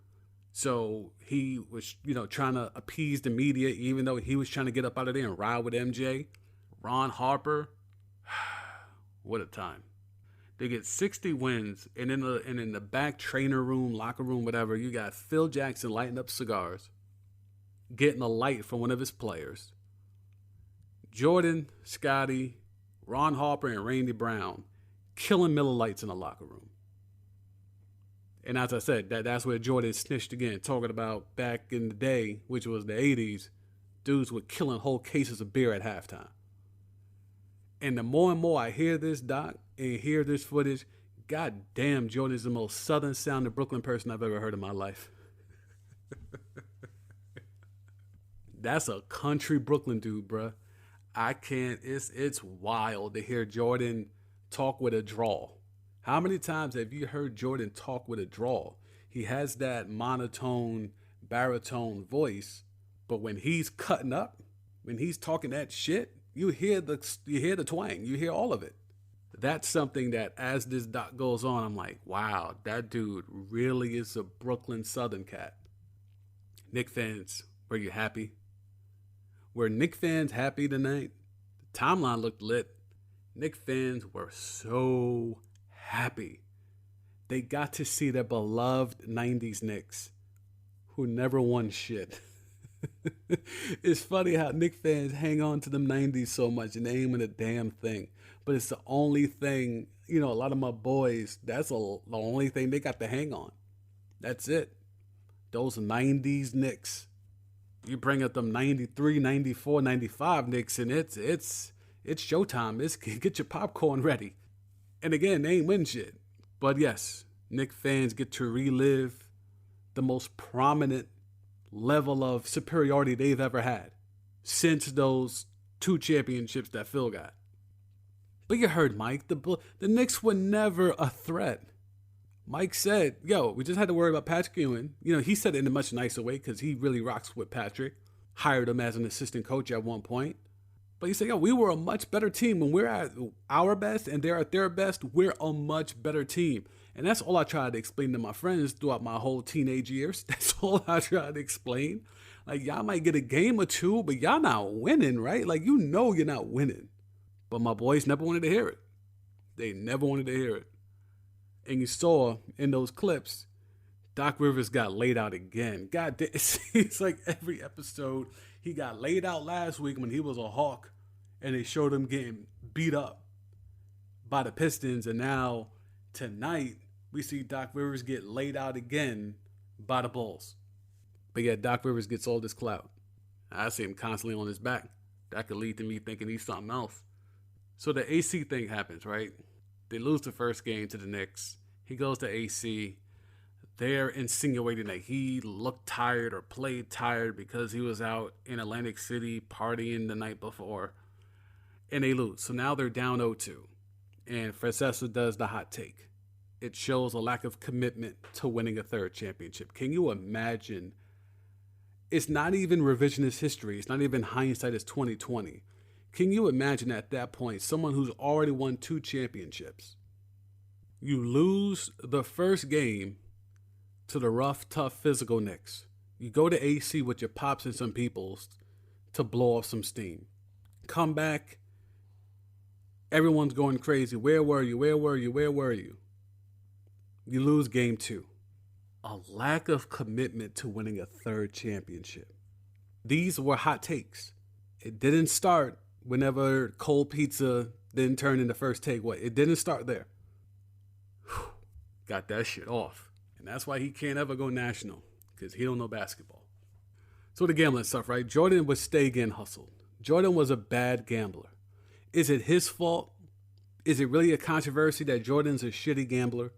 So he was, trying to appease the media, even though he was trying to get up out of there and ride with MJ. Ron Harper, what a time. They get 60 wins, and in the back trainer room, locker room, whatever, you got Phil Jackson lighting up cigars, getting a light from one of his players. Jordan, Scotty, Ron Harper, and Randy Brown killing Miller Lights in the locker room. And as I said, that's where Jordan snitched again, talking about back in the day, which was the 80s, dudes were killing whole cases of beer at halftime. And the more and more I hear this, Doc, and hear this footage, god damn, Jordan is the most southern sounding Brooklyn person I've ever heard in my life. That's a country Brooklyn dude, bruh. I can't, it's wild to hear Jordan talk with a drawl. How many times have you heard Jordan talk with a drawl? He has that monotone, baritone voice, but when he's cutting up, when he's talking that shit, you hear the twang, you hear all of it. That's something that as this doc goes on, I'm like, wow, that dude really is a Brooklyn Southern cat. Knick fans, were you happy? Were Knick fans happy tonight? The timeline looked lit. Knick fans were so happy. They got to see their beloved 90s Knicks who never won shit. It's funny how Knick fans hang on to them 90s so much and they ain't win a damn thing. But it's the only thing, a lot of my boys, the only thing they got to hang on. That's it. Those 90s Knicks. You bring up them 93, 94, 95 Knicks and it's showtime. Get your popcorn ready. And again, they ain't win shit. But yes, Knick fans get to relive the most prominent level of superiority they've ever had since those 2 championships that Phil got. But you heard Mike, the Knicks were never a threat. Mike said, we just had to worry about Patrick Ewing. He said it in a much nicer way because he really rocks with Patrick. Hired him as an assistant coach at one point. But he said, we were a much better team. When we're at our best and they're at their best, we're a much better team. And that's all I tried to explain to my friends throughout my whole teenage years. That's all I tried to explain. Like, y'all might get a game or two, but y'all not winning, right? Like, you're not winning. But my boys never wanted to hear it. They never wanted to hear it. And you saw in those clips, Doc Rivers got laid out again. God damn, it's like every episode, he got laid out last week when he was a Hawk, and they showed him getting beat up by the Pistons. And now, tonight, we see Doc Rivers get laid out again by the Bulls. But yeah, Doc Rivers gets all this clout. I see him constantly on his back. That could lead to me thinking he's something else. So the AC thing happens, right? They lose the first game to the Knicks. He goes to AC. They're insinuating that he looked tired or played tired because he was out in Atlantic City partying the night before. And they lose. So now they're down 0-2. And Francesa does the hot take. It shows a lack of commitment to winning a third championship. Can you imagine? It's not even revisionist history. It's not even hindsight is 2020. Can you imagine at that point someone who's already won 2 championships? You lose the first game to the rough, tough, physical Knicks. You go to AC with your pops and some peoples to blow off some steam. Come back. Everyone's going crazy. Where were you? Where were you? Where were you? You lose game 2. A lack of commitment to winning a third championship. These were hot takes. It didn't start whenever cold pizza didn't turn into first take. It didn't start there. Whew. Got that shit off. And that's why he can't ever go national, because he don't know basketball. So the gambling stuff, right? Jordan would stay getting hustled. Jordan was a bad gambler. Is it his fault? Is it really a controversy that Jordan's a shitty gambler?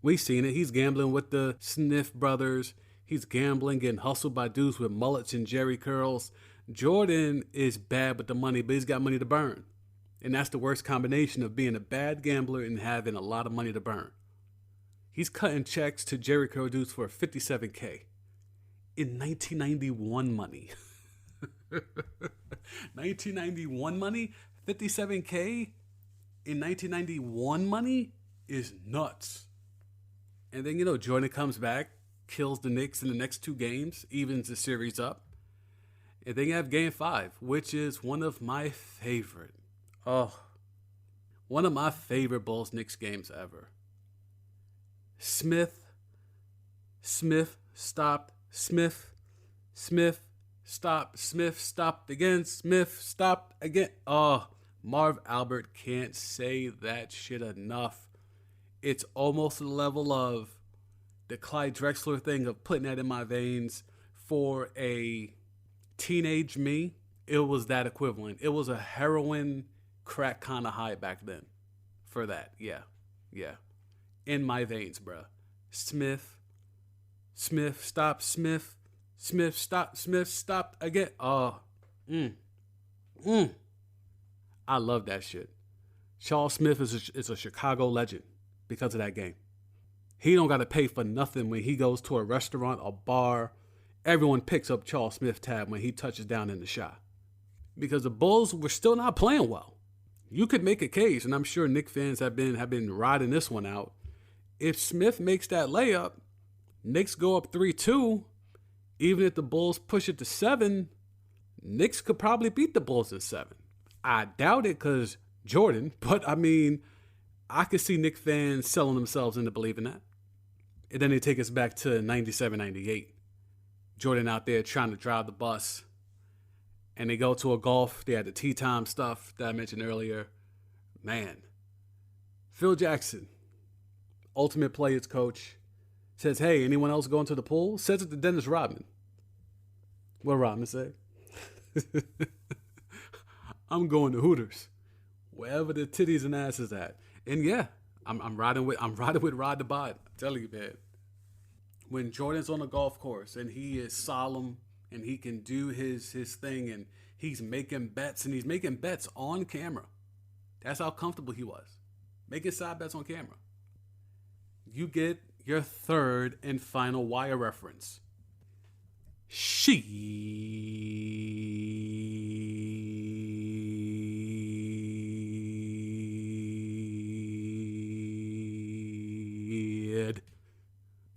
We've seen it. He's gambling with the Sniff brothers. He's gambling, getting hustled by dudes with mullets and jerry curls. Jordan is bad with the money, but he's got money to burn. And that's the worst combination of being a bad gambler and having a lot of money to burn. He's cutting checks to jerry curl dudes for $57K in 1991 money. 1991 money? $57K in 1991 money is nuts. And then, Jordan comes back, kills the Knicks in the next 2 games, evens the series up. And then you have game 5, which is one of my favorite Bulls Knicks games ever. Smith stopped, Smith stopped, Smith stopped again, Smith stopped again. Marv Albert can't say that shit enough. It's almost the level of the Clyde Drexler thing of putting that in my veins. For a teenage me, it was that equivalent. It was a heroin crack kind of high back then for that. Yeah. In my veins, bruh. Smith stopped, Smith stopped, Smith stopped again. I love that shit. Charles Smith is a Chicago legend because of that game. He don't got to pay for nothing when he goes to a restaurant, a bar. Everyone picks up Charles Smith tab when he touches down in the shot. Because the Bulls were still not playing well. You could make a case, and I'm sure Knicks fans have been riding this one out. If Smith makes that layup, Knicks go up 3-2. Even if the Bulls push it to 7, Knicks could probably beat the Bulls in 7. I doubt it because Jordan, but I mean, I could see Knicks fans selling themselves into believing that. And then they take us back to 97, 98. Jordan out there trying to drive the bus. And they go to a golf. They had the tea time stuff that I mentioned earlier. Man. Phil Jackson, ultimate players coach, says, hey, anyone else going to the pool? Says it to Dennis Rodman. What Rodman say? I'm going to Hooters. Wherever the titties and ass is at. And yeah, I'm riding with Rod the Bod. I'm telling you, man. When Jordan's on the golf course and he is solemn and he can do his thing and he's making bets and he's making bets on camera. That's how comfortable he was. Making side bets on camera. You get your third and final wire reference. Shit.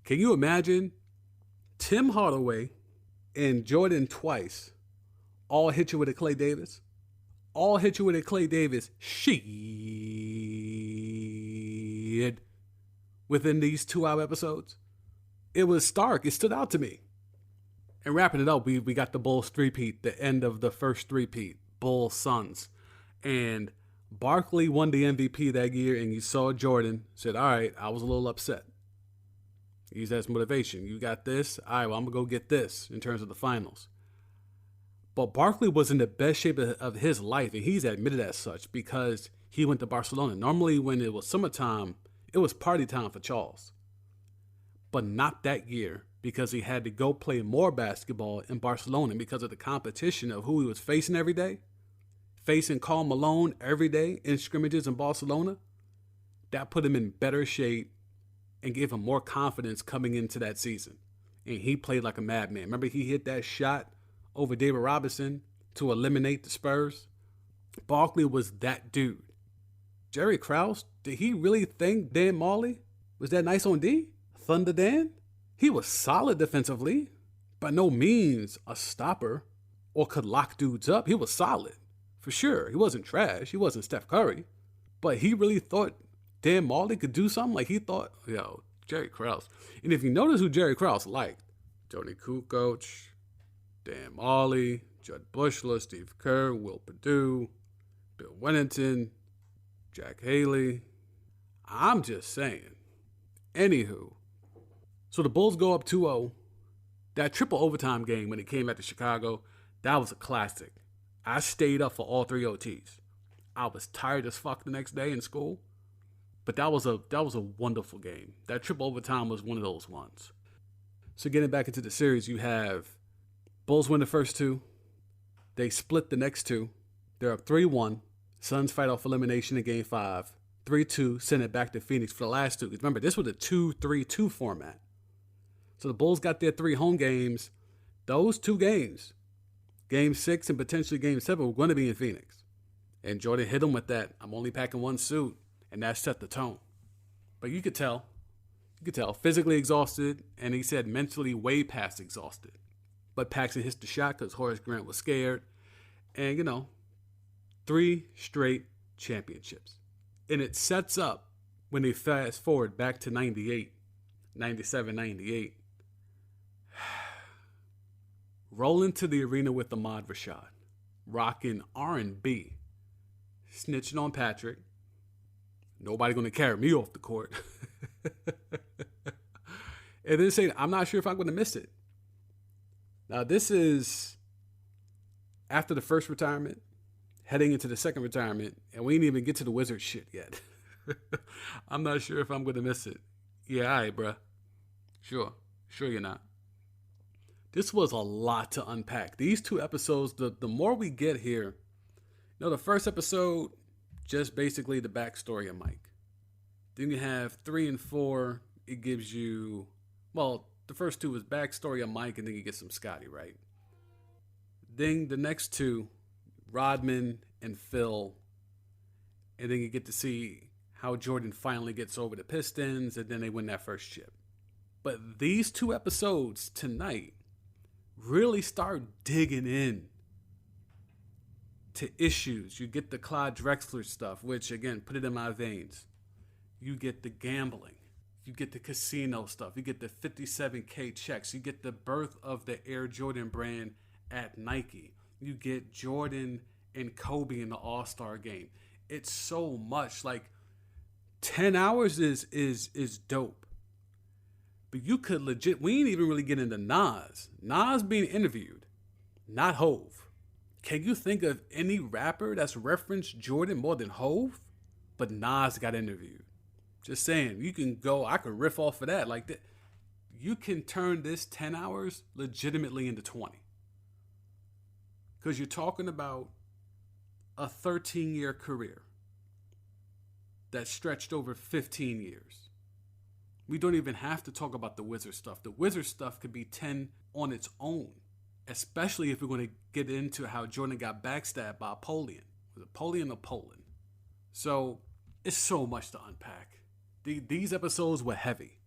Can you imagine Tim Hardaway and Jordan twice all hit you with a Clay Davis? All hit you with a Clay Davis shit within these 2-hour episodes? It was stark. It stood out to me. And wrapping it up, we got the Bulls three-peat, the end of the first three-peat, Bulls Suns. And Barkley won the MVP that year, and you saw Jordan said, all right, I was a little upset. Use that as motivation. You got this. All right, well, I'm going to go get this in terms of the finals. But Barkley was in the best shape of his life, and he's admitted as such because he went to Barcelona. Normally, when it was summertime, it was party time for Charles. But not that year because he had to go play more basketball in Barcelona because of the competition of who he was facing every day. Facing Karl Malone every day in scrimmages in Barcelona. That put him in better shape and gave him more confidence coming into that season. And he played like a madman. Remember, he hit that shot over David Robinson to eliminate the Spurs? Barkley was that dude. Jerry Krause, did he really think Dan Marley was that nice on D? Thunder Dan? He was solid defensively. By no means a stopper or could lock dudes up. He was solid, for sure. He wasn't trash. He wasn't Steph Curry. But he really thought Dan Marley could do something? Like he thought, Jerry Krause. And if you notice who Jerry Krause liked, Tony Kukoc, Dan Marley, Judd Bushler, Steve Kerr, Will Perdue, Bill Wennington, Jack Haley. I'm just saying. Anywho, so the Bulls go up 2-0. That triple overtime game when it came back to Chicago, that was a classic. I stayed up for all 3 OTs. I was tired as fuck the next day in school. But that was a wonderful game. That triple overtime was one of those ones. So getting back into the series, you have Bulls win the first 2. They split the next 2. They're up 3-1. Suns fight off elimination in Game 5. 3-2, send it back to Phoenix for the last 2. Remember, this was a 2-3-2 format. So the Bulls got their 3 home games. Those 2 games, Game 6 and potentially Game 7, were going to be in Phoenix. And Jordan hit them with that, I'm only packing 1 suit. And that set the tone. But you could tell physically exhausted, and he said mentally way past exhausted. But Paxson hits the shot because Horace Grant was scared. And, 3 straight championships. And it sets up, when they fast forward back to 98, 97, 98, rolling to the arena with Ahmad Rashad, rocking R&B, snitching on Patrick. Nobody going to carry me off the court. And then saying, I'm not sure if I'm going to miss it. Now, this is after the first retirement, heading into the second retirement, and we didn't even get to the Wizard shit yet. I'm not sure if I'm going to miss it. Yeah, all right, bruh. Sure you're not. This was a lot to unpack. These 2 episodes, the more we get here, the first episode, just basically the backstory of Mike. Then you have 3 and 4. It gives you, well, the first 2 is backstory of Mike, and then you get some Scotty, right? Then the next 2, Rodman and Phil, and then you get to see how Jordan finally gets over the Pistons, and then they win that first chip. But these 2 episodes tonight really start digging in to issues. You get the Clyde Drexler stuff, which, again, put it in my veins. You get the gambling. You get the casino stuff. You get the 57K checks. You get the birth of the Air Jordan brand at Nike. You get Jordan and Kobe in the All-Star game. It's so much. Like, 10 hours is dope. But you could legit, we ain't even really get into Nas. Nas being interviewed, not Hove. Can you think of any rapper that's referenced Jordan more than Hove? But Nas got interviewed. Just saying, you can go, I could riff off of that. Like that. You can turn this 10 hours legitimately into 20. Because you're talking about a 13-year career that stretched over 15 years. We don't even have to talk about the Wizard stuff. The Wizard stuff could be 10 on its own, especially if we're going to get into how Jordan got backstabbed by Apollyon. Was it Apollyon or Poland? So it's so much to unpack. These episodes were heavy,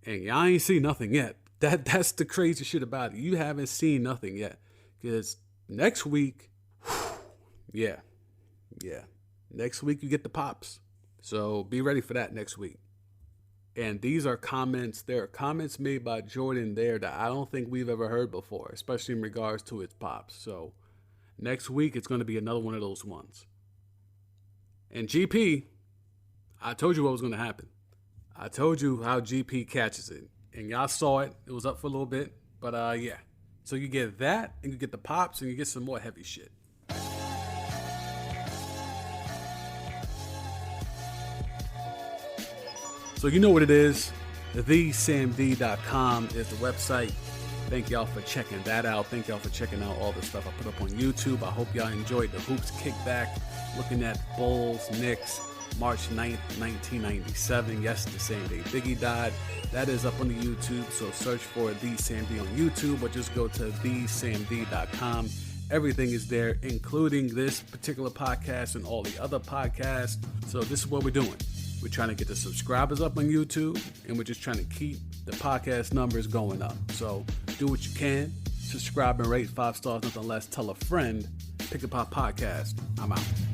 and y'all ain't seen nothing yet. That's the crazy shit about it. You haven't seen nothing yet, because next week, yeah, next week you get the pops. So be ready for that next week. And these are comments. There are comments made by Jordan there that I don't think we've ever heard before, especially in regards to its pops. So next week it's going to be another one of those ones. And GP, I told you what was going to happen. I told you how GP catches it. And y'all saw it. It was up for a little bit. But yeah. So you get that, and you get the pops, and you get some more heavy shit. So you know what it is. TheSamD.com is the website. Thank y'all for checking that out. Thank y'all for checking out all the stuff I put up on YouTube. I hope y'all enjoyed the Hoops Kickback, looking at Bulls, Knicks, March 9th, 1997. Yes, the same day Biggie died. That is up on the YouTube, so search for The Sam D on YouTube, or just go to TheSamD.com. Everything is there, including this particular podcast and all the other podcasts. So this is what we're doing. We're trying to get the subscribers up on YouTube, and we're just trying to keep the podcast numbers going up. So do what you can. Subscribe and rate 5 stars, nothing less. Tell a friend. Pick Up Our Podcast. I'm out.